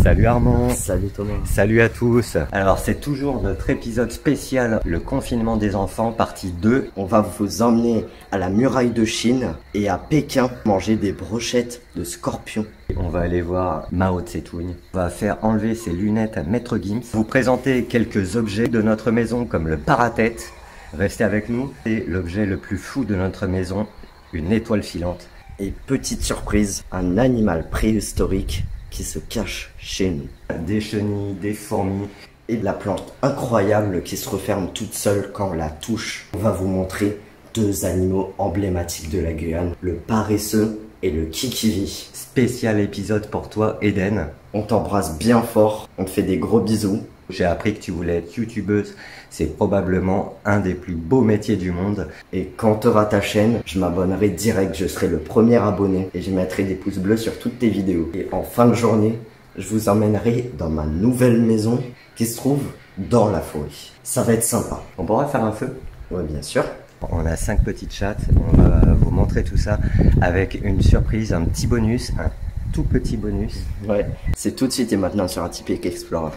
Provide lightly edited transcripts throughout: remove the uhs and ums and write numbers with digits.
Salut Armand. Salut Thomas. Salut à tous. Alors c'est toujours notre épisode spécial, le confinement des enfants, partie 2. On va vous emmener à la muraille de Chine et à Pékin manger des brochettes de scorpions. On va aller voir Mao Tse-tung. On va faire enlever ses lunettes à Maître Gims. Vous présenter quelques objets de notre maison comme le paratête. Restez avec nous. C'est l'objet le plus fou de notre maison, une étoile filante. Et petite surprise, un animal préhistorique qui se cache chez nous. Des chenilles, des fourmis. Et de la plante incroyable qui se referme toute seule quand on la touche. On va vous montrer deux animaux emblématiques de la Guyane, le paresseux et le kikivi. Spécial épisode pour toi, Eden. On t'embrasse bien fort, on te fait des gros bisous. J'ai appris que tu voulais être youtubeuse. C'est probablement un des plus beaux métiers du monde. Et quand tu auras ta chaîne, je m'abonnerai direct, je serai le premier abonné et je mettrai des pouces bleus sur toutes tes vidéos. Et en fin de journée, je vous emmènerai dans ma nouvelle maison qui se trouve dans la forêt. Ça va être sympa. On pourra faire un feu? Ouais, bien sûr. On a 5 petites chattes. On va vous montrer tout ça avec une surprise, un petit bonus, un tout petit bonus. Ouais, c'est tout de suite et maintenant sur Atypique Explorer.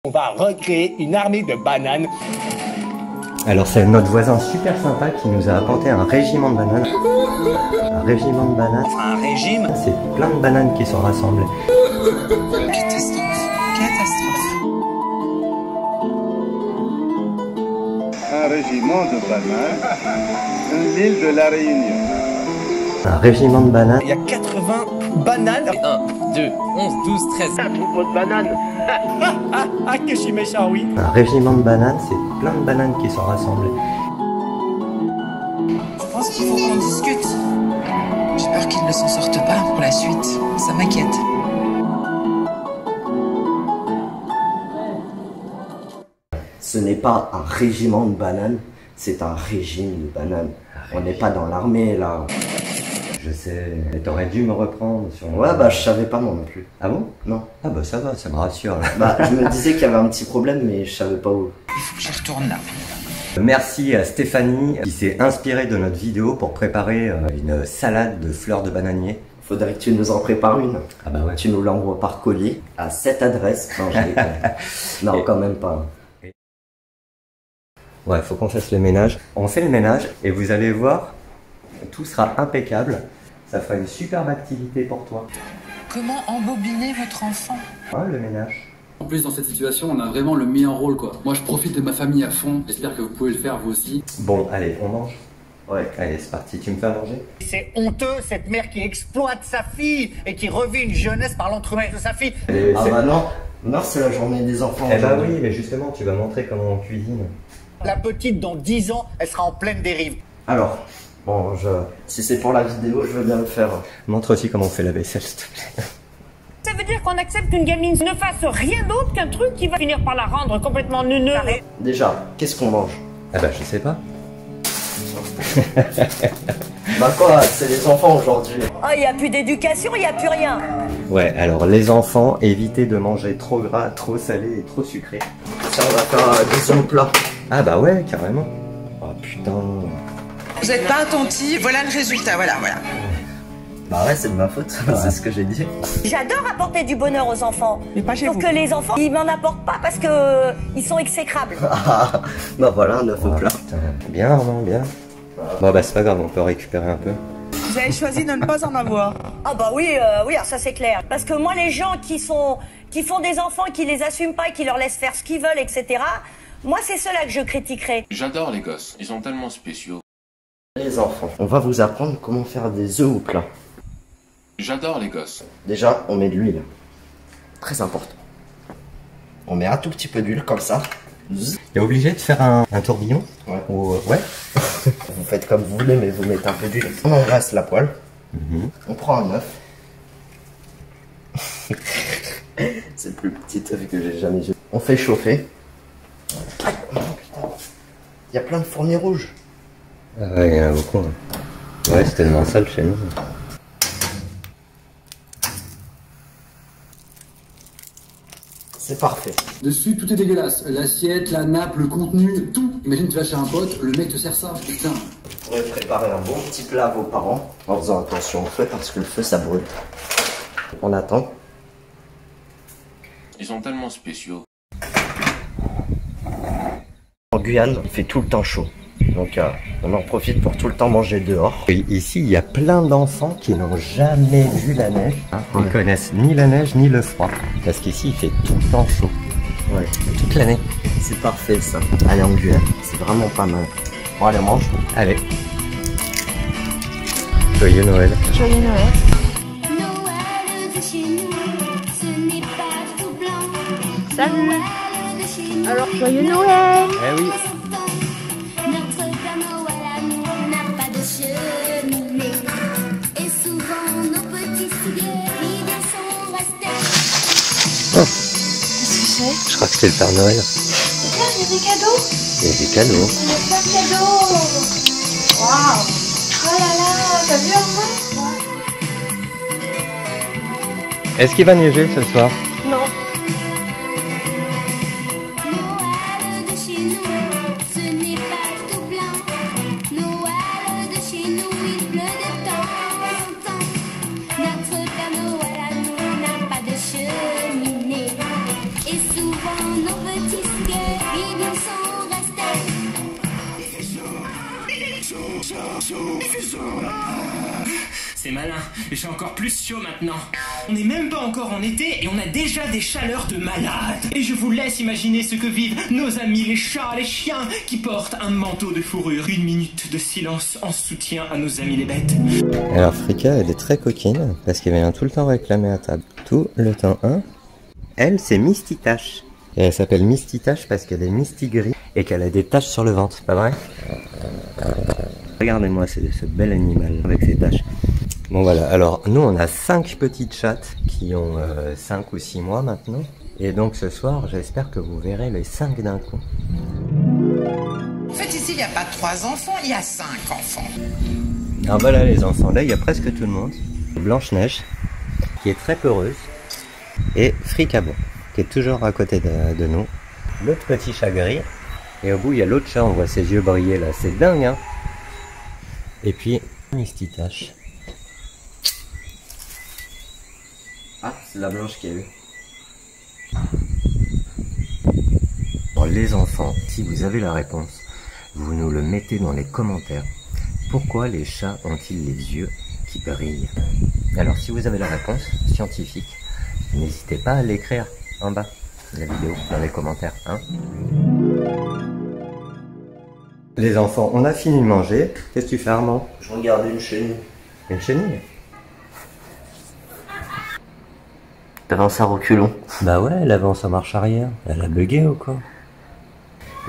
On va recréer une armée de bananes. Alors c'est notre voisin super sympa qui nous a apporté un régiment de bananes. Un régiment de bananes. Un régime? C'est plein de bananes qui sont rassemblées. Catastrophe. Catastrophe. Un régiment de bananes, l'île de la Réunion. Un régiment de bananes. Il y a 80 bananes. 1, 2, 11, 12, 13. Un troupeau de bananes. Ah, que je suis méchant, oui. Un régiment de bananes, c'est plein de bananes qui sont rassemblées. Je pense qu'il faut qu'on discute. J'ai peur qu'ils ne s'en sortent pas pour la suite. Ça m'inquiète. Ce n'est pas un régiment de bananes, c'est un régime de bananes. On n'est pas dans l'armée là. Je sais, mais t'aurais dû me reprendre sur... Ouais, bah je savais pas moi non plus. Ah bon? Non. Ah bah ça va, ça me rassure. Bah je me disais qu'il y avait un petit problème mais je savais pas où. Il faut que j'y retourne là. Merci à Stéphanie qui s'est inspirée de notre vidéo pour préparer une salade de fleurs de bananier. Faudrait que tu nous en prépares une. Ah bah ouais. Tu nous l'envoies par colis à cette adresse. Non, je déconne. Non, Et- quand même pas. Ouais, faut qu'on fasse le ménage. On fait le ménage et vous allez voir, tout sera impeccable. Ça fera une superbe activité pour toi. Comment embobiner votre enfant? Ouais, le ménage. En plus, dans cette situation, on a vraiment le meilleur rôle, quoi. Moi, je profite de ma famille à fond. J'espère que vous pouvez le faire, vous aussi. Bon, allez, on mange. Ouais. Allez, c'est parti. Tu me fais à manger? C'est honteux, cette mère qui exploite sa fille et qui revit une jeunesse par l'entremise de sa fille. Allez, Ah c'est- bah non. Non, c'est la journée des enfants. Eh bah aujourd'hui. oui, mais justement, tu vas montrer comment on cuisine. La petite, dans 10 ans, elle sera en pleine dérive. Alors, bon, si c'est pour la vidéo, je veux bien le faire. Montre aussi comment on fait la vaisselle, s'il te plaît. Ça veut dire qu'on accepte qu'une gamine ne fasse rien d'autre qu'un truc qui va finir par la rendre complètement neuneux. Déjà, qu'est-ce qu'on mange? Ah bah je sais pas. Bah quoi, c'est les enfants aujourd'hui. Oh, il n'y a plus d'éducation, il n'y a plus rien. Ouais, alors les enfants, évitez de manger trop gras, trop salé et trop sucré. Ça, on va faire un deuxième plat. Ah bah ouais, carrément. Oh putain. Vous n'êtes pas attentif, voilà le résultat, voilà. Bah ouais, c'est de ma faute, c'est ce que j'ai dit. J'adore apporter du bonheur aux enfants. Mais pas chez Sauf vous. que les enfants, ils m'en apportent pas parce que ils sont exécrables. Bah voilà, un œuf au Oh, plat. putain. Bien Armand, bien. Bon bah c'est pas grave, on peut récupérer un peu. Vous avez choisi de ne pas en avoir. Ah bah oui, oui, alors ça c'est clair. Parce que moi, les gens qui font des enfants, qui les assument pas et qui leur laissent faire ce qu'ils veulent, etc. Moi, c'est ceux-là que je critiquerai. J'adore les gosses, ils sont tellement spéciaux. Les enfants, on va vous apprendre comment faire des œufs au plat. J'adore les gosses. Déjà, on met de l'huile. Très important. On met un tout petit peu d'huile comme ça. T'es obligé de faire un tourbillon? Ouais. Ou, ouais. Vous faites comme vous voulez, mais vous mettez un peu d'huile. On engraisse la poêle. On prend un œuf. C'est le plus petit œuf que j'ai jamais vu. On fait chauffer. Aïe, oh, putain. Il y a plein de fourmis rouges. Ah ouais, il y en a beaucoup. Hein. Ouais, c'est tellement sale chez nous. C'est parfait. Dessus, tout est dégueulasse. L'assiette, la nappe, le contenu, tout. Imagine, tu vas chez un pote, le mec te sert ça. Putain. On pourrait préparer un bon petit plat à vos parents en faisant attention au feu parce que le feu ça brûle. On attend. Ils sont tellement spéciaux. En Guyane, il fait tout le temps chaud. Donc on en profite pour tout le temps manger dehors. Et ici, il y a plein d'enfants qui n'ont jamais vu la neige. Hein. Ils connaissent ni la neige ni le froid. Parce qu'ici, il fait tout le temps chaud. Ouais. Toute l'année. C'est parfait ça. Allez en Guyane, c'est vraiment pas mal. Bon allez, on mange. Allez. Joyeux Noël. Joyeux Noël. Noël de chez nous, ce n'est pas tout blanc. Salut. Noël de chez nous, Alors, joyeux Noël. Eh oui. notre Père Noël à nous n'a pas de cheminée. Et souvent nos petits souliers vides sont restés. Qu'est-ce que c'est? Je crois que c'est le Père Noël. Regarde, il y a des cadeaux. Il y a des cadeaux. Il y a plein de cadeaux. Waouh. Oh là là, t'as vu en vrai? Est-ce qu'il va neiger ce soir? Non. Noël de chez nous, ce n'est pas tout blanc. Noël de chez nous, il pleut de temps en temps. Notre Père Noël à nous n'a pas de cheminée. Et souvent nos petits souliers vides sont restés. C'est malin, j'ai encore plus chaud maintenant. On n'est même pas encore en été et on a déjà des chaleurs de malade. Et je vous laisse imaginer ce que vivent nos amis les chats, les chiens qui portent un manteau de fourrure. 1 minute de silence en soutien à nos amis les bêtes. Alors Frika, elle est très coquine parce qu'elle vient tout le temps réclamer à table. Tout le temps, hein. Elle, c'est Misty Tache. Et elle s'appelle Misty Tache parce qu'elle est Misty gris et qu'elle a des taches sur le ventre, pas vrai? Regardez-moi ce bel animal avec ses taches. Bon voilà, alors nous on a 5 petites chattes qui ont 5 ou 6 mois maintenant. Et donc ce soir, j'espère que vous verrez les 5 d'un coup. En fait, ici, il n'y a pas 3 enfants, il y a 5 enfants. Alors voilà les enfants, là il y a presque tout le monde. Blanche-Neige, qui est très peureuse, et Fricabon, qui est toujours à côté de nous. L'autre petit chat gris, et au bout il y a l'autre chat, on voit ses yeux briller là, c'est dingue hein. Et puis, Misty Tache. Ah, c'est la blanche qui a eu. Bon, les enfants, si vous avez la réponse, vous nous le mettez dans les commentaires. Pourquoi les chats ont-ils les yeux qui brillent? Alors, si vous avez la réponse scientifique, n'hésitez pas à l'écrire en bas de la vidéo, dans les commentaires. Hein. Les enfants, on a fini de manger. Qu'est-ce que tu fais, Armand? Je regarde une chenille. Une chenille? Elle avance à reculons. Bah ouais, elle avance en marche arrière. Elle a bugué ou quoi?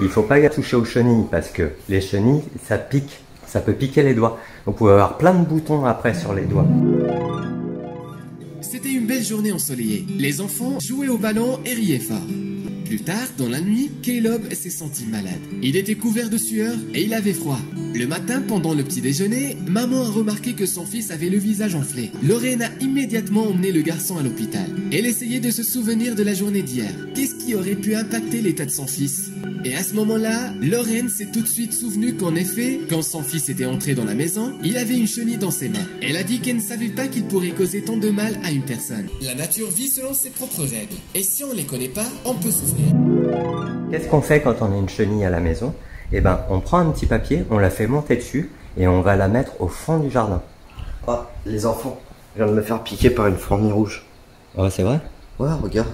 Il faut pas toucher aux chenilles parce que les chenilles, ça pique. Ça peut piquer les doigts. Vous pouvez avoir plein de boutons après sur les doigts. C'était une belle journée ensoleillée. Les enfants jouaient au ballon et riaient fort. Plus tard, dans la nuit, Caleb s'est senti malade. Il était couvert de sueur et il avait froid. Le matin, pendant le petit déjeuner, maman a remarqué que son fils avait le visage enflé. Lorraine a immédiatement emmené le garçon à l'hôpital. Elle essayait de se souvenir de la journée d'hier. Qu'est-ce qui aurait pu impacter l'état de son fils? Et à ce moment-là, Lorraine s'est tout de suite souvenue qu'en effet, quand son fils était entré dans la maison, il avait une chenille dans ses mains. Elle a dit qu'elle ne savait pas qu'il pourrait causer tant de mal à une personne. La nature vit selon ses propres règles. Et si on les connaît pas, on peut souffrir. Qu'est-ce qu'on fait quand on a une chenille à la maison? Eh ben, on prend un petit papier, on la fait monter dessus et on va la mettre au fond du jardin. Oh, les enfants, je viens de me faire piquer par une fourmi rouge. Oh, c'est vrai? Ouais, regarde.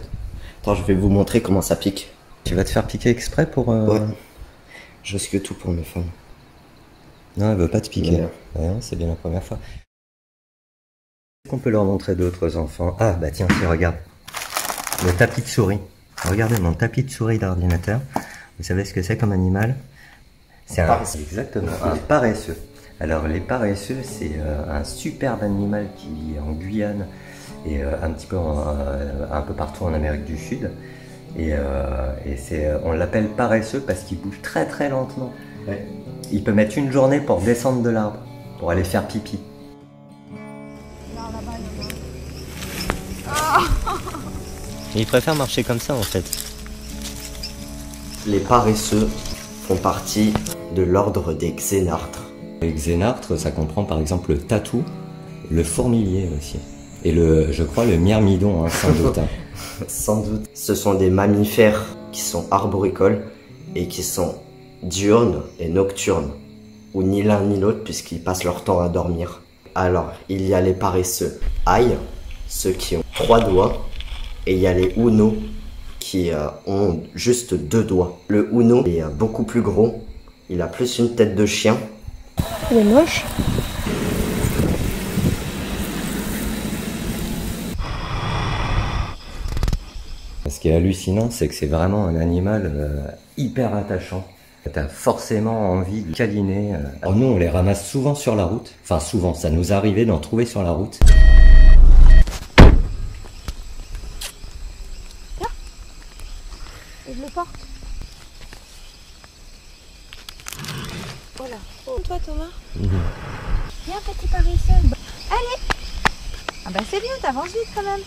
Attends, je vais vous montrer comment ça pique. Tu vas te faire piquer exprès pour... Ouais. Je risque tout pour mes femmes. Non, elle veut pas te piquer. Ouais, c'est bien la première fois. Est-ce qu'on peut leur montrer d'autres enfants? Ah, bah tiens, regarde. Le tapis de souris. Regardez mon tapis de souris d'ordinateur. Vous savez ce que c'est comme animal? C'est exactement un paresseux. Alors les paresseux, c'est un superbe animal qui vit en Guyane et un petit peu un peu partout en Amérique du Sud. Et on l'appelle paresseux parce qu'il bouge très très lentement. Ouais. Il peut mettre une journée pour descendre de l'arbre, pour aller faire pipi. Ils préfèrent marcher comme ça en fait. Les paresseux font partie de l'ordre des xénartres. Les xénartres, ça comprend par exemple le tatou, le fourmilier aussi. Et je crois le myrmidon, hein, sans doute. Hein. Sans doute. Ce sont des mammifères qui sont arboricoles et qui sont diurnes et nocturnes. Ou ni l'un ni l'autre puisqu'ils passent leur temps à dormir. Alors, il y a les paresseux aïe, ceux qui ont 3 doigts. Et il y a les Uno qui ont juste 2 doigts. Le Uno est beaucoup plus gros. Il a plus une tête de chien. Il est moche. Ce qui est hallucinant, c'est que c'est vraiment un animal hyper attachant. T'as forcément envie de câliner. Alors nous, on les ramasse souvent sur la route. Enfin, souvent, ça nous arrivait d'en trouver sur la route. Et je le porte. Voilà. Oh, toi, Thomas. Viens, petit paresseux. Allez. Ah bah c'est bien, t'avances vite quand même.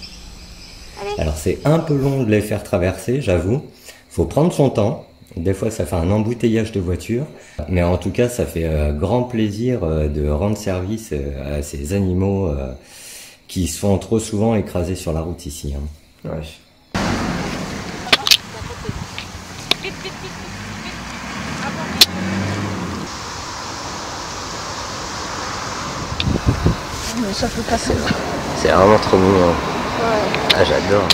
Allez. Alors c'est un peu long de les faire traverser, j'avoue. Faut prendre son temps. Des fois, ça fait un embouteillage de voitures. Mais en tout cas, ça fait grand plaisir de rendre service à ces animaux qui se font trop souvent écraser sur la route ici. Hein. Ouais. Mais ça peut passer. C'est vraiment trop mignon. Ouais. Ah, j'adore.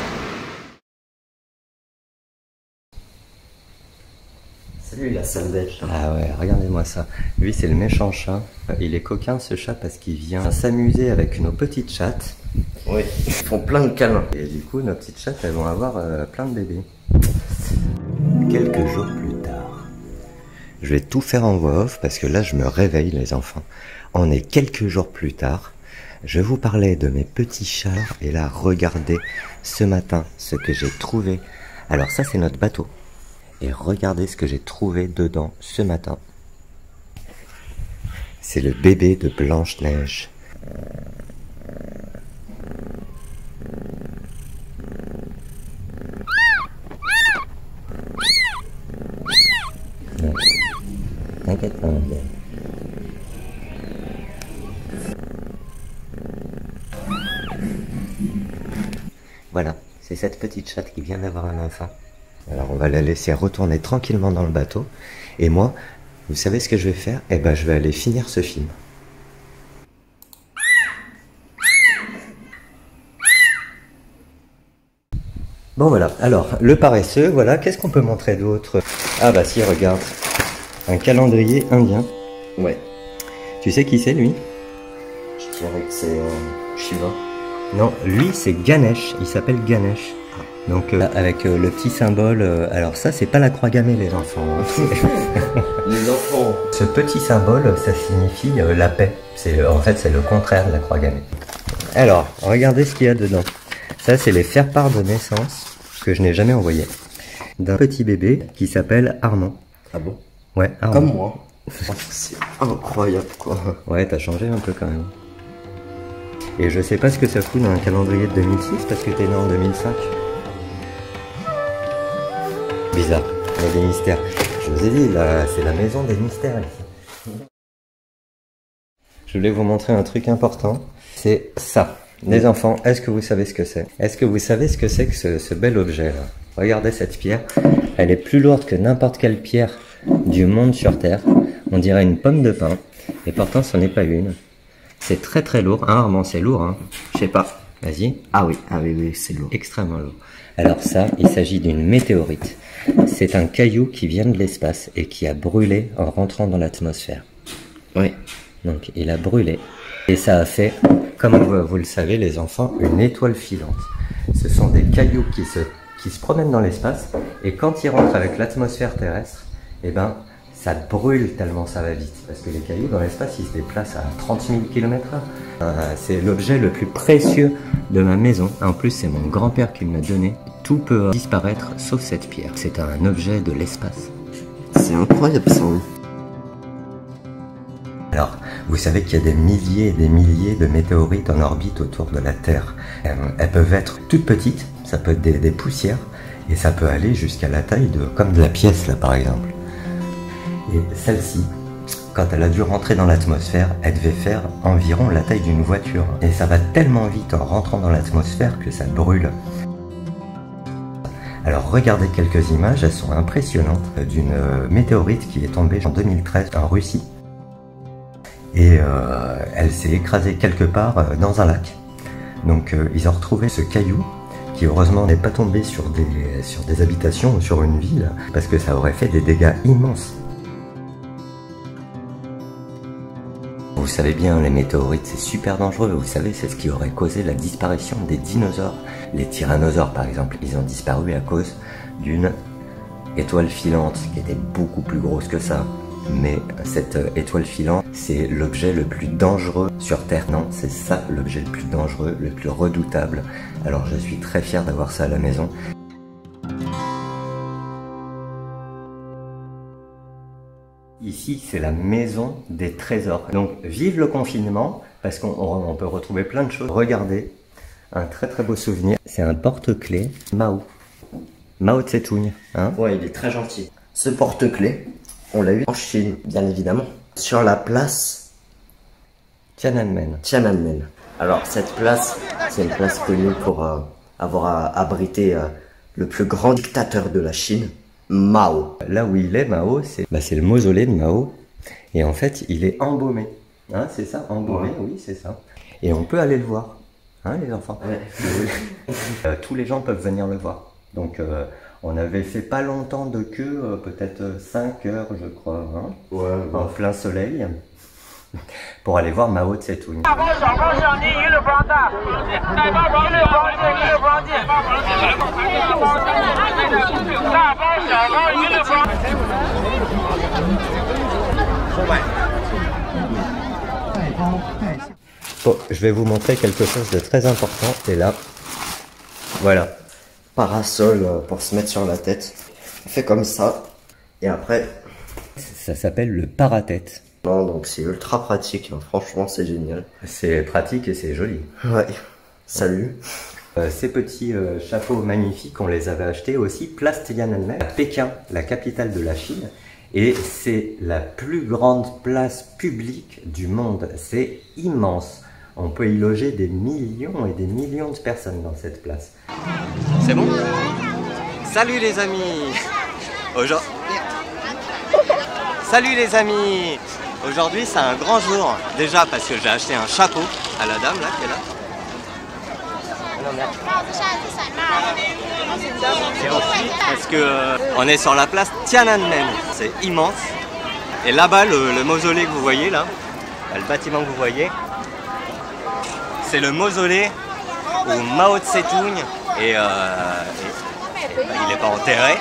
Salut la sale bête. Ah ouais, regardez-moi ça. Lui, c'est le méchant chat. Il est coquin ce chat parce qu'il vient s'amuser avec nos petites chattes. Oui, ils font plein de câlins. Et du coup, nos petites chattes, elles vont avoir plein de bébés. Quelques jours plus tard. Je vais tout faire en voix off parce que là, je me réveille, les enfants. On est quelques jours plus tard. Je vous parlais de mes petits chats et là, regardez ce matin ce que j'ai trouvé. Alors ça, c'est notre bateau. Et regardez ce que j'ai trouvé dedans ce matin. C'est le bébé de Blanche-Neige. T'inquiète pas, bébé. Voilà, c'est cette petite chatte qui vient d'avoir un enfant. Alors on va la laisser retourner tranquillement dans le bateau. Et moi, vous savez ce que je vais faire? Eh ben je vais aller finir ce film. Bon voilà, alors le paresseux, voilà, qu'est-ce qu'on peut montrer d'autre? Ah bah si, regarde, un calendrier indien. Ouais. Tu sais qui c'est lui? Je dirais que c'est Shiva. Non, lui c'est Ganesh, il s'appelle Ganesh. Donc avec le petit symbole, alors ça c'est pas la croix gammée les enfants. Les enfants. Ce petit symbole, ça signifie la paix. En fait c'est le contraire de la croix gammée. Alors, regardez ce qu'il y a dedans. Ça c'est les faire-part de naissance que je n'ai jamais envoyé. D'un petit bébé qui s'appelle Armand. Ah bon? Ouais, Armand. Comme moi. C'est incroyable quoi. Ouais, t'as changé un peu quand même. Et je sais pas ce que ça fout dans un calendrier de 2006 parce que t'es né en 2005. Bizarre, il y a des mystères. Je vous ai dit, là, c'est la maison des mystères ici. Je voulais vous montrer un truc important. C'est ça. Les enfants, est-ce que vous savez ce que c'est? Est-ce que vous savez ce que c'est que ce bel objet-là? Regardez cette pierre. Elle est plus lourde que n'importe quelle pierre du monde sur Terre. On dirait une pomme de pin. Et pourtant, ce n'est pas une. C'est très très lourd. Hein, Armand, c'est lourd. Hein. Je sais pas. Vas-y. Ah oui, c'est lourd. Extrêmement lourd. Alors ça, il s'agit d'une météorite. C'est un caillou qui vient de l'espace et qui a brûlé en rentrant dans l'atmosphère. Oui. Donc il a brûlé. Et ça a fait, comme vous le savez les enfants, une étoile filante. Ce sont des cailloux qui se promènent dans l'espace et quand ils rentrent avec l'atmosphère terrestre, eh ben, ça brûle tellement ça va vite. Parce que les cailloux dans l'espace, ils se déplacent à 30 000 km/h. C'est l'objet le plus précieux de ma maison. En plus, c'est mon grand-père qui me l'a donné. Tout peut disparaître sauf cette pierre. C'est un objet de l'espace. C'est incroyable ça. Alors, vous savez qu'il y a des milliers et des milliers de météorites en orbite autour de la Terre. Elles peuvent être toutes petites, ça peut être des poussières, et ça peut aller jusqu'à la taille comme de la pièce là par exemple. Et celle-ci, quand elle a dû rentrer dans l'atmosphère, elle devait faire environ la taille d'une voiture. Et ça va tellement vite en rentrant dans l'atmosphère que ça brûle. Alors regardez quelques images, elles sont impressionnantes, d'une météorite qui est tombée en 2013 en Russie. Et elle s'est écrasée quelque part dans un lac. Donc ils ont retrouvé ce caillou qui heureusement n'est pas tombé sur des habitations ou sur une ville, parce que ça aurait fait des dégâts immenses. Vous savez bien, les météorites c'est super dangereux, vous savez, c'est ce qui aurait causé la disparition des dinosaures. Les tyrannosaures par exemple, ils ont disparu à cause d'une étoile filante qui était beaucoup plus grosse que ça. Mais cette étoile filante, c'est l'objet le plus dangereux sur Terre. Non, c'est ça l'objet le plus dangereux, le plus redoutable. Alors je suis très fier d'avoir ça à la maison. Ici, c'est la maison des trésors. Donc, vive le confinement, parce qu'on peut retrouver plein de choses. Regardez, un très très beau souvenir. C'est un porte-clés Mao. Mao Tse-tung. Hein? Ouais, il est très gentil. Ce porte-clés, on l'a eu en Chine, bien évidemment. Sur la place Tiananmen. Tiananmen. Alors, cette place, c'est une place connue pour avoir abrité le plus grand dictateur de la Chine, Mao. Là où il est, Mao, c'est le mausolée de Mao. Et en fait, il est embaumé. Hein, c'est ça, embaumé, ouais. Oui, c'est ça. Et on peut aller le voir, hein, les enfants. Ouais. Tous les gens peuvent venir le voir. Donc, on avait fait pas longtemps de queue, peut-être 5 heures, je crois, hein, ouais. En plein soleil, pour aller voir Mao Tse-tung. Bon, je vais vous montrer quelque chose de très important, et là, voilà. Parasol pour se mettre sur la tête. On fait comme ça, et après... Ça s'appelle le paratête. Non, donc c'est ultra pratique, hein. Franchement c'est génial. C'est pratique et c'est joli. Ouais, salut. Ces petits chapeaux magnifiques, on les avait achetés aussi place Tiananmen, à Pékin, la capitale de la Chine. Et c'est la plus grande place publique du monde. C'est immense. On peut y loger des millions et des millions de personnes dans cette place. C'est bon? Salut les amis! Salut les amis! Aujourd'hui c'est un grand jour. Déjà parce que j'ai acheté un chapeau à la dame là qui est là. Et ensuite parce que on est sur la place Tiananmen. C'est immense. Et là-bas le mausolée que vous voyez là, le bâtiment que vous voyez, c'est le mausolée où Mao Tse-tung il n'est pas enterré,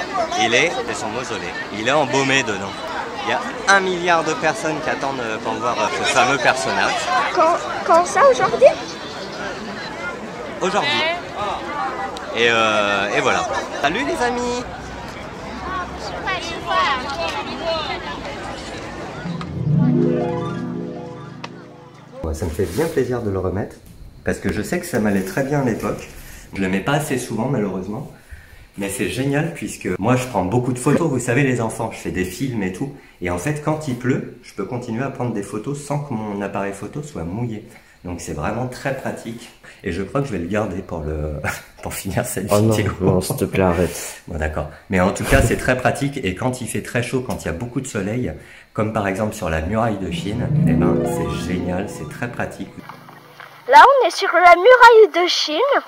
c'est son mausolée. Il est embaumé dedans. Il y a 1 milliard de personnes qui attendent pour voir ce fameux personnage. Quand ça, aujourd'hui? Aujourd'hui. Et voilà. Salut les amis! Ça me fait bien plaisir de le remettre, parce que je sais que ça m'allait très bien à l'époque. Je le mets pas assez souvent malheureusement, mais c'est génial puisque moi je prends beaucoup de photos, vous savez les enfants, je fais des films et tout, et en fait quand il pleut, je peux continuer à prendre des photos sans que mon appareil photo soit mouillé. Donc c'est vraiment très pratique, et je crois que je vais le garder pour finir cette vidéo. Non, s'il te plaît, arrête. Bon d'accord, mais en tout cas c'est très pratique, et quand il fait très chaud, quand il y a beaucoup de soleil, comme par exemple sur la muraille de Chine, eh ben c'est génial, c'est très pratique. Là on est sur la muraille de Chine,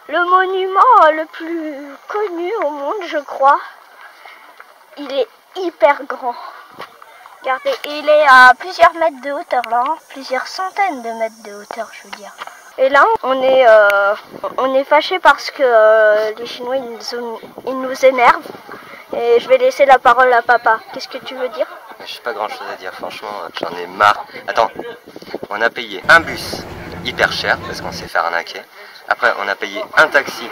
le monument le plus connu au monde je crois. Il est hyper grand. Regardez, il est à plusieurs mètres de hauteur là, hein. Plusieurs centaines de mètres de hauteur je veux dire. Et là on est fâché parce que les Chinois ils nous énervent. Et je vais laisser la parole à papa. Qu'est-ce que tu veux dire? Je n'ai pas grand chose à dire, franchement, j'en ai marre. Attends, on a payé un bus hyper cher parce qu'on s'est fait arnaquer. Après, on a payé un taxi.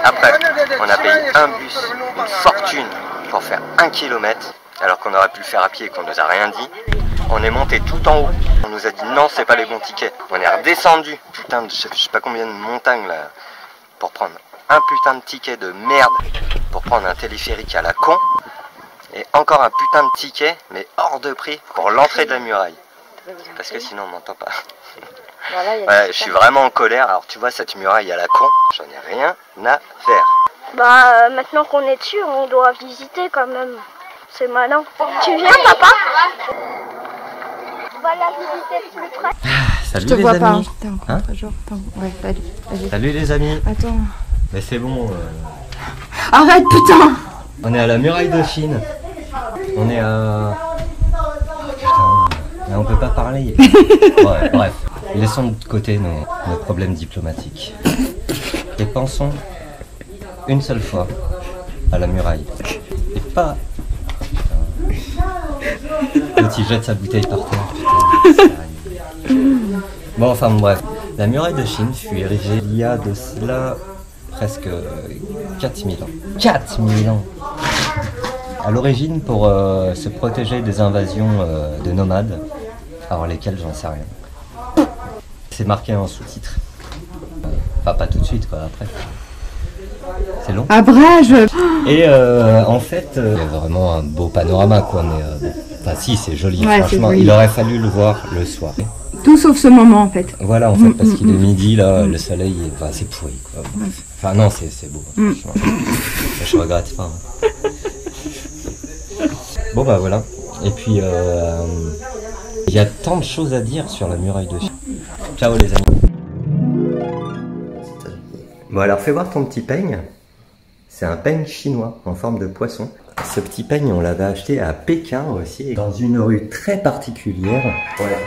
Après, on a payé un bus, une fortune pour faire 1 kilomètre. alors qu'on aurait pu le faire à pied et qu'on nous a rien dit. On est monté tout en haut. On nous a dit non, c'est pas les bons tickets. On est redescendu, putain de je sais pas combien de montagnes là, pour prendre un putain de ticket de merde, pour prendre un téléphérique à la con, et encore un putain de ticket, mais hors de prix, pour l'entrée de la muraille. Parce que sinon on m'entend pas. Voilà, Ouais, je suis vraiment en colère. Alors tu vois cette muraille à la con, j'en ai rien à faire. Bah, maintenant qu'on est dessus, on doit visiter quand même. C'est malin. Tu viens, papa? On va la visiter de plus près. Salut Je te les vois amis. pas. T'es Hein encore jour. Attends, ouais, vas-y. Salut les amis. Attends. Mais c'est bon. Arrête, putain. On est à la muraille de Chine. On est à... Putain, là on peut pas parler. Ouais, bref, laissons de côté nos problèmes diplomatiques. Et pensons une seule fois à la muraille. Et pas... L'autre il jette sa bouteille par terre, putain. Bon, enfin bref. La muraille de Chine fut érigée il y a de cela presque 4000 ans. 4000 ans! À l'origine pour se protéger des invasions de nomades, alors lesquels j'en sais rien. C'est marqué en sous-titre. Enfin pas tout de suite quoi, après. C'est long. Abrège. Et en fait, il y a vraiment un beau panorama quoi, mais enfin si c'est joli, Ouais, franchement, c'est joli. il aurait fallu le voir le soir. Tout sauf ce moment en fait. Voilà en fait, parce qu'il est midi là, le soleil est... Enfin c'est pourri quoi. Enfin non, c'est beau, franchement. Je regrette pas. Hein. Bon bah voilà, et puis il y a tant de choses à dire sur la muraille de Chine. Ciao les amis. Bon alors fais voir ton petit peigne. C'est un peigne chinois en forme de poisson. Ce petit peigne on l'avait acheté à Pékin aussi, dans une rue très particulière. Ouais.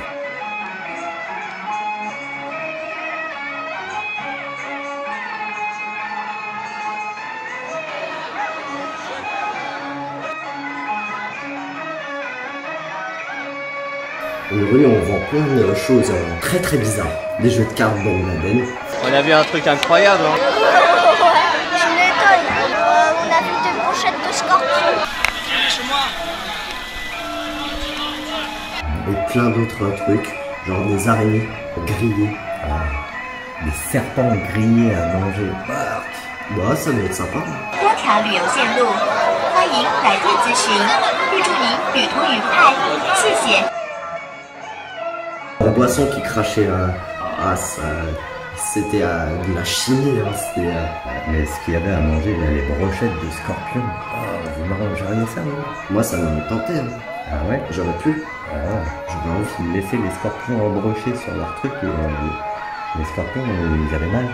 Une rue où on vend plein de choses très très bizarres. Des jeux de cartes Ben Laden. On a vu un truc incroyable hein. Tu m'étonnes. On a vu des brochettes de scorpions. Et plein d'autres trucs, genre des araignées grillées. Des serpents grillés à manger. Bah ça doit être sympa. 多条旅游线路，欢迎来电咨询，预祝您旅途愉快，谢谢。 La boisson qui crachait c'était de la chimie. Hein, Mais ce qu'il y avait à manger, là, les brochettes de scorpions. Oh, vous mangeriez ça, non? moi ça m'a tenté. Hein. Ah ouais? J'aurais pu. J'aurais envie de laisser les scorpions embrochés sur leur truc et les scorpions, ils avaient mal.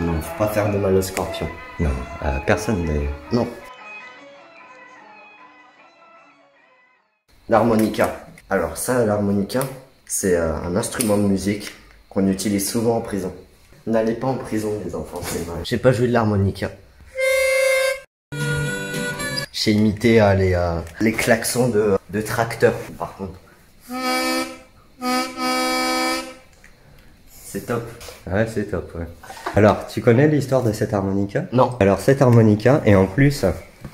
Non, faut pas faire de mal aux scorpions. Non, personne d'ailleurs. Non. L'harmonica. Alors ça, l'harmonica, c'est un instrument de musique qu'on utilise souvent en prison. N'allez pas en prison les enfants, c'est vrai. J'ai pas joué de l'harmonica. J'ai imité les klaxons de tracteur par contre. C'est top. Ouais, c'est top, ouais. Alors, tu connais l'histoire de cette harmonica? Non. Alors, cette harmonica, et en plus,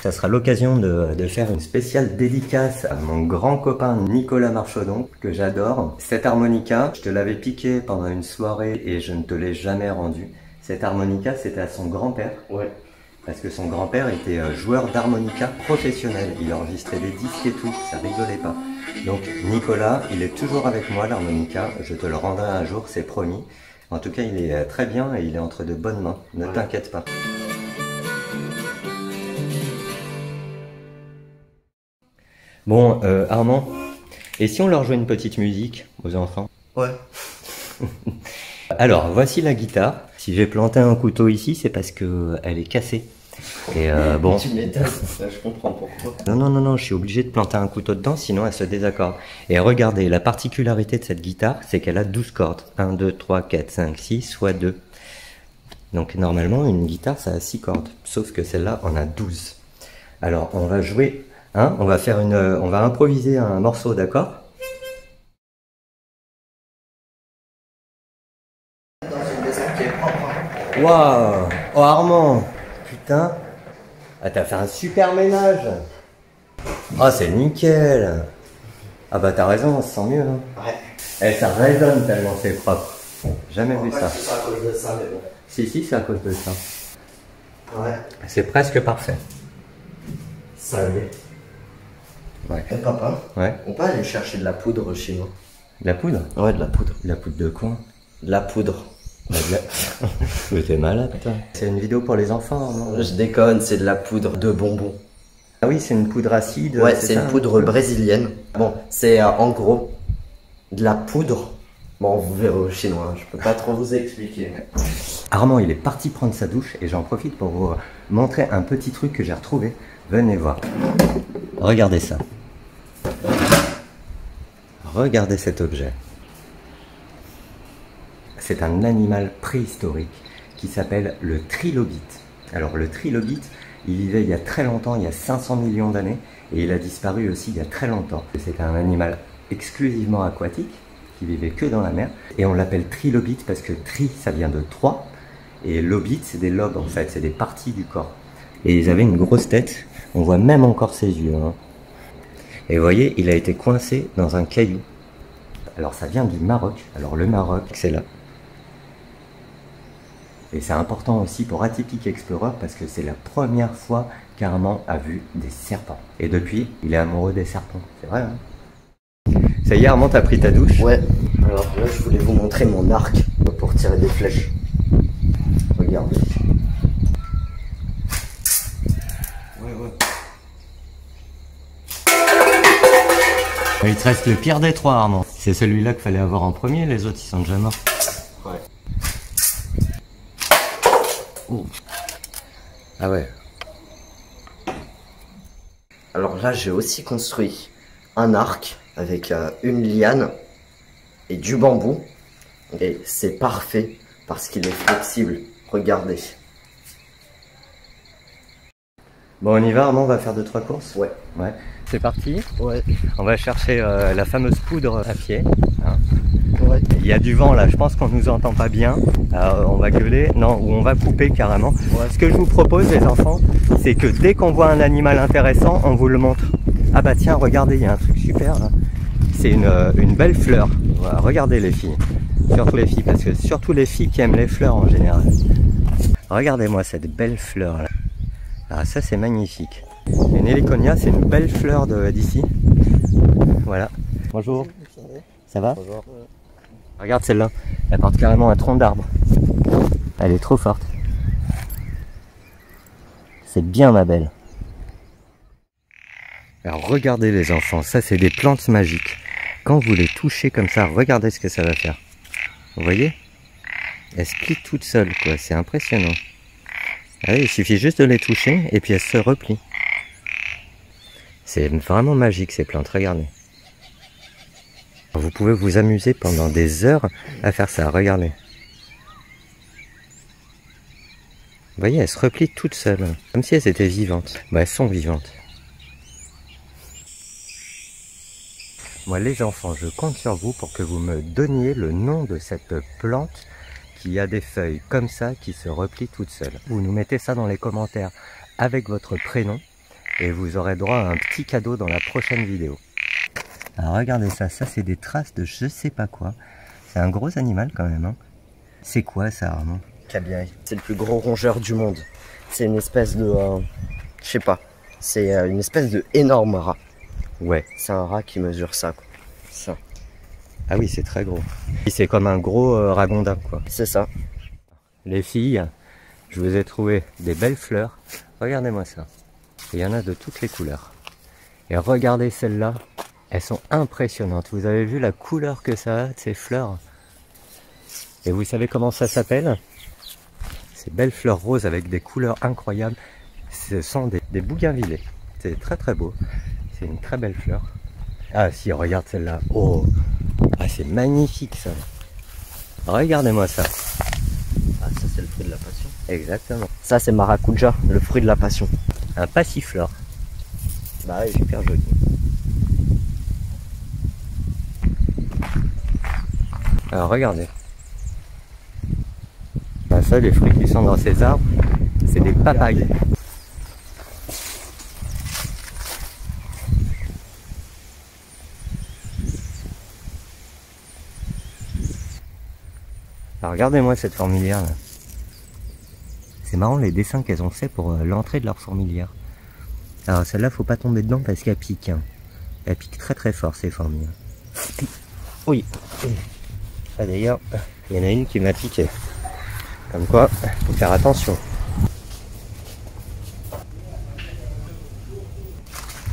ça sera l'occasion de faire une spéciale dédicace à mon grand copain Nicolas Marchaudon, que j'adore. Cette harmonica, je te l'avais piqué pendant une soirée et je ne te l'ai jamais rendu. Cette harmonica, c'était à son grand-père. Ouais. Parce que son grand-père était joueur d'harmonica professionnel. Il enregistrait des disques et tout, ça rigolait pas. Donc Nicolas, il est toujours avec moi, l'harmonica. Je te le rendrai un jour, c'est promis. En tout cas, il est très bien et il est entre de bonnes mains. Ne t'inquiète pas. Bon, Armand, et si on leur jouait une petite musique aux enfants? Ouais. Alors, voici la guitare. Si j'ai planté un couteau ici, c'est parce que elle est cassée. Et bon. Tu m'étonnes, je comprends pourquoi. Non, je suis obligé de planter un couteau dedans, sinon elle se désaccorde. Et regardez, la particularité de cette guitare, c'est qu'elle a 12 cordes. 1, 2, 3, 4, 5, 6, soit 2. Donc normalement, une guitare, ça a 6 cordes. Sauf que celle-là, on a 12. Alors, on va jouer, hein, on va improviser un morceau, d'accord? Waouh! Oh Armand! Putain! Ah, t'as fait un super ménage. Ah, c'est nickel. Ah bah t'as raison, on se sent mieux. Hein. Ouais. Eh, ça résonne tellement c'est propre. Jamais vu ça. C'est à cause de ça, mais bon. Si, c'est à cause de ça. Ouais. C'est presque parfait. Ça l'est. Ouais. Et papa, ouais. On peut aller chercher de la poudre chez nous. De la poudre? Ouais, de la poudre. De la poudre de quoi? De la poudre. Mais t'es malade, toi. C'est une vidéo pour les enfants, non? Je déconne, c'est de la poudre de bonbons. Ah oui, c'est une poudre acide. Ouais, c'est une poudre brésilienne. Bon, c'est en gros de la poudre. Bon, vous verrez au chinois, je peux pas trop vous expliquer. Armand, il est parti prendre sa douche et j'en profite pour vous montrer un petit truc que j'ai retrouvé. Venez voir. Regardez ça. Regardez cet objet. C'est un animal préhistorique qui s'appelle le trilobite. Alors le trilobite, il vivait il y a très longtemps, il y a 500 millions d'années, et il a disparu aussi il y a très longtemps. C'est un animal exclusivement aquatique, qui vivait que dans la mer, et on l'appelle trilobite parce que tri, ça vient de 3, et lobite, c'est des lobes en fait, c'est des parties du corps. Et ils avaient une grosse tête, on voit même encore ses yeux. Hein. Et vous voyez, il a été coincé dans un caillou. Alors ça vient du Maroc, alors le Maroc, c'est là. Et c'est important aussi pour Atypique Explorer parce que c'est la première fois qu'Armand a vu des serpents. Et depuis, il est amoureux des serpents. C'est vrai, hein? Ça y est, Armand, t'as pris ta douche? Ouais. Alors là, je voulais vous montrer mon arc pour tirer des flèches. Regardez. Ouais. Il te reste le pire des trois, Armand. C'est celui-là qu'il fallait avoir en premier, les autres, ils sont déjà morts. Ouais. Oh. Ah ouais. Alors là, j'ai aussi construit un arc avec une liane et du bambou. Et c'est parfait parce qu'il est flexible. Regardez. Bon, on y va, Armand, on va faire 2-3 courses? Ouais. Ouais. C'est parti? Ouais. On va chercher la fameuse poudre à pied. Hein. Ouais. Il y a du vent là, je pense qu'on nous entend pas bien. On va gueuler, non, ou on va couper carrément. Ouais. Ce que je vous propose, les enfants, c'est que dès qu'on voit un animal intéressant, on vous le montre. Ah bah tiens, regardez, il y a un truc super là. C'est une belle fleur. Voilà, regardez les filles. Surtout les filles, parce que surtout les filles qui aiment les fleurs en général. Regardez-moi cette belle fleur là. Ah, ça c'est magnifique. Une héliconia, c'est une belle fleur d'ici. Voilà. Bonjour. Ça va? Bonjour. Regarde celle-là. Elle porte carrément un tronc d'arbre. Elle est trop forte. C'est bien ma belle. Alors regardez les enfants, ça c'est des plantes magiques. Quand vous les touchez comme ça, regardez ce que ça va faire. Vous voyez? Elles se plient toutes seules, quoi. C'est impressionnant. Allez, il suffit juste de les toucher et puis elles se replient. C'est vraiment magique ces plantes, regardez. Vous pouvez vous amuser pendant des heures à faire ça, regardez. Vous voyez, elles se replient toutes seules, comme si elles étaient vivantes. Bah, elles sont vivantes. Moi, les enfants, je compte sur vous pour que vous me donniez le nom de cette plante qui a des feuilles comme ça, qui se replient toutes seules. Vous nous mettez ça dans les commentaires avec votre prénom et vous aurez droit à un petit cadeau dans la prochaine vidéo. Alors regardez ça, ça c'est des traces de je sais pas quoi. C'est un gros animal quand même, hein. C'est quoi ça, Armand? Cabiai. C'est le plus gros rongeur du monde. C'est une espèce de... je sais pas. C'est une espèce de énorme rat. Ouais. C'est un rat qui mesure ça, quoi. Ça. Ah oui, c'est très gros. C'est comme un gros ragondin, quoi. C'est ça. Les filles, je vous ai trouvé des belles fleurs. Regardez-moi ça. Il y en a de toutes les couleurs. Et regardez celles-là. Elles sont impressionnantes. Vous avez vu la couleur que ça a de ces fleurs? Et vous savez comment ça s'appelle? Ces belles fleurs roses avec des couleurs incroyables. Ce sont des bougainvillées. C'est très très beau. C'est une très belle fleur. Ah si, regarde celle-là. Oh, ah, c'est magnifique ça. Regardez-moi ça. Ah, ça c'est le fruit de la passion. Exactement. Ça c'est maracuja, le fruit de la passion. Un passiflore. Bah oui, super joli. Alors regardez. Bah ça, les fruits qui sont dans ces arbres, c'est des papayes. Alors regardez-moi cette fourmilière là. C'est marrant les dessins qu'elles ont fait pour l'entrée de leur fourmilière. Alors celle-là faut pas tomber dedans parce qu'elle pique. Hein. Elle pique très très fort ces fourmilières. Oui. Ah, d'ailleurs, il y en a une qui m'a piqué. Comme quoi, faut faire attention.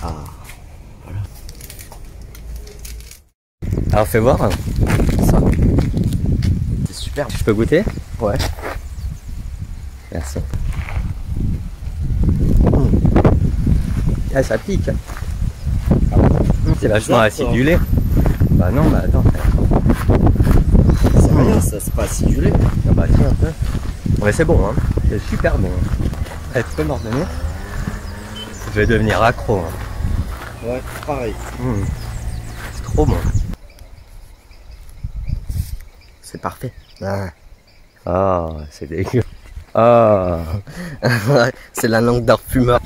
Ah, voilà. Alors fais voir. Ça. C'est super. Je peux goûter? Ouais. Merci. Ah, ça pique. C'est vachement acidulé. Bah non, bah attends. C'est rien, ça c'est pas acidulé. Ah bah tiens un peu. Ouais, c'est bon, hein. C'est super bon. Allez, tu peux m'en redonner? Je vais devenir accro. Hein. Ouais, pareil. C'est trop bon. C'est parfait. Ah, c'est dégueu. Ah. Ouais, c'est la langue d'un fumeur.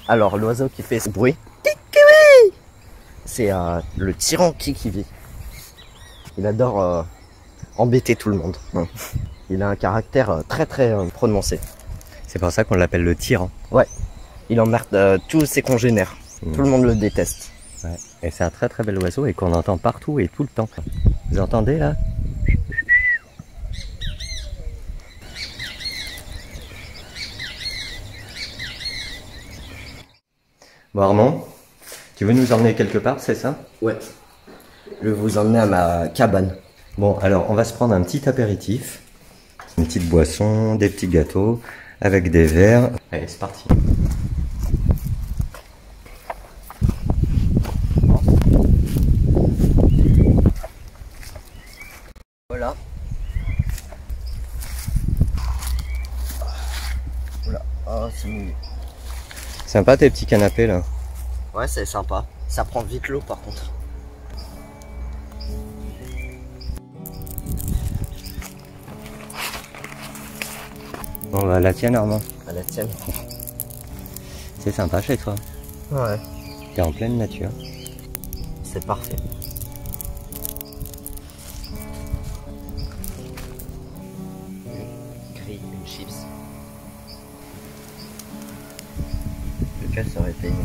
Alors, l'oiseau qui fait ce bruit, c'est le tyran Kiki. Il adore embêter tout le monde. Il a un caractère très très prononcé. C'est pour ça qu'on l'appelle le tyran. Ouais, il emmerde tous ses congénères. Tout le monde le déteste. Ouais. Et c'est un très très bel oiseau et qu'on entend partout et tout le temps. Vous entendez là? Bon Armand, tu veux nous emmener quelque part, c'est ça? Ouais. Je vais vous emmener à ma cabane. Bon, alors on va se prendre un petit apéritif. Une petite boisson, des petits gâteaux, avec des verres. Allez, c'est parti. Voilà. Voilà. Oh, c'est mouillé. Sympa tes petits canapés là. Ouais, c'est sympa. Ça prend vite l'eau par contre. Bon bah la tienne Armand. À la tienne. C'est sympa chez toi. Ouais. T'es en pleine nature. C'est parfait. Grille une chips. Le cas ça aurait été une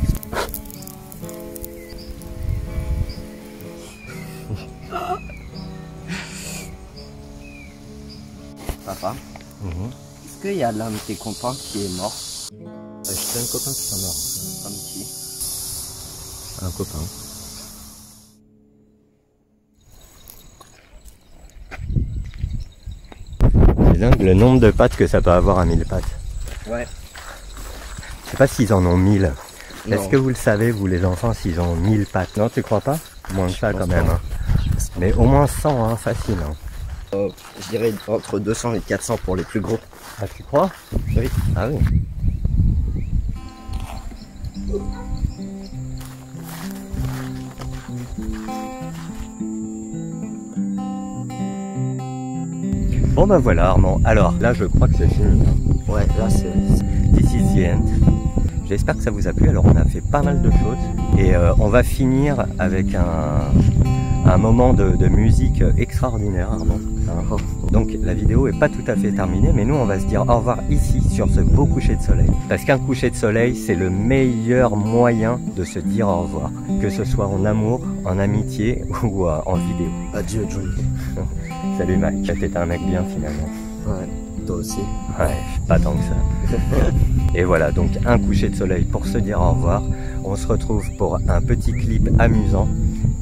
Papa, est-ce qu'il y a l'un de tes copains qui est mort? J'ai plein de copains qui sont morts. Comme qui? Un copain. C'est dingue le nombre de pattes que ça peut avoir à 1000 pattes. Ouais. Je sais pas s'ils en ont 1000. Non. Est-ce que vous le savez, vous les enfants, s'ils ont 1000 pattes? Non, tu crois pas? Moins que ça quand même. Hein. Mais au moins 100, hein, facile. Hein. Je dirais entre 200 et 400 pour les plus gros. Ah, tu crois? Oui. Ah oui. Bon bah voilà Armand, alors là je crois que c'est fini. Ouais, là c'est... This is the end. J'espère que ça vous a plu, alors on a fait pas mal de choses et on va finir avec un moment de musique extraordinaire Armand. Hein. Donc la vidéo est pas tout à fait terminée, mais nous on va se dire au revoir ici sur ce beau coucher de soleil. Parce qu'un coucher de soleil c'est le meilleur moyen de se dire au revoir. Que ce soit en amour, en amitié ou en vidéo. Adieu Johnny. Salut Mike, t'es un mec bien finalement. Ouais, toi aussi. Ouais, pas tant que ça. Et voilà, donc un coucher de soleil pour se dire au revoir. On se retrouve pour un petit clip amusant.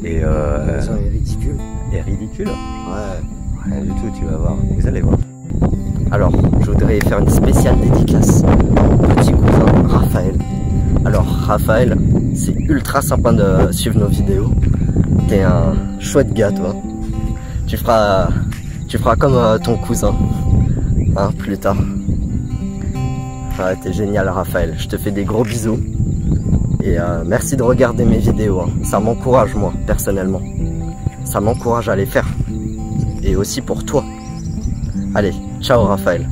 Et ça est ridicule. Et ridicule? Ouais. Rien du tout, tu vas voir. Vous allez voir. Alors, je voudrais faire une spéciale dédicace à mon petit cousin Raphaël. Alors, Raphaël, c'est ultra sympa de suivre nos vidéos. T'es un chouette gars, toi. Tu feras comme ton cousin, hein, plus tard. Ouais, t'es génial, Raphaël. Je te fais des gros bisous. Et merci de regarder mes vidéos. Hein. Ça m'encourage, moi, personnellement. Ça m'encourage à les faire. Et aussi pour toi. Allez, ciao, Raphaël.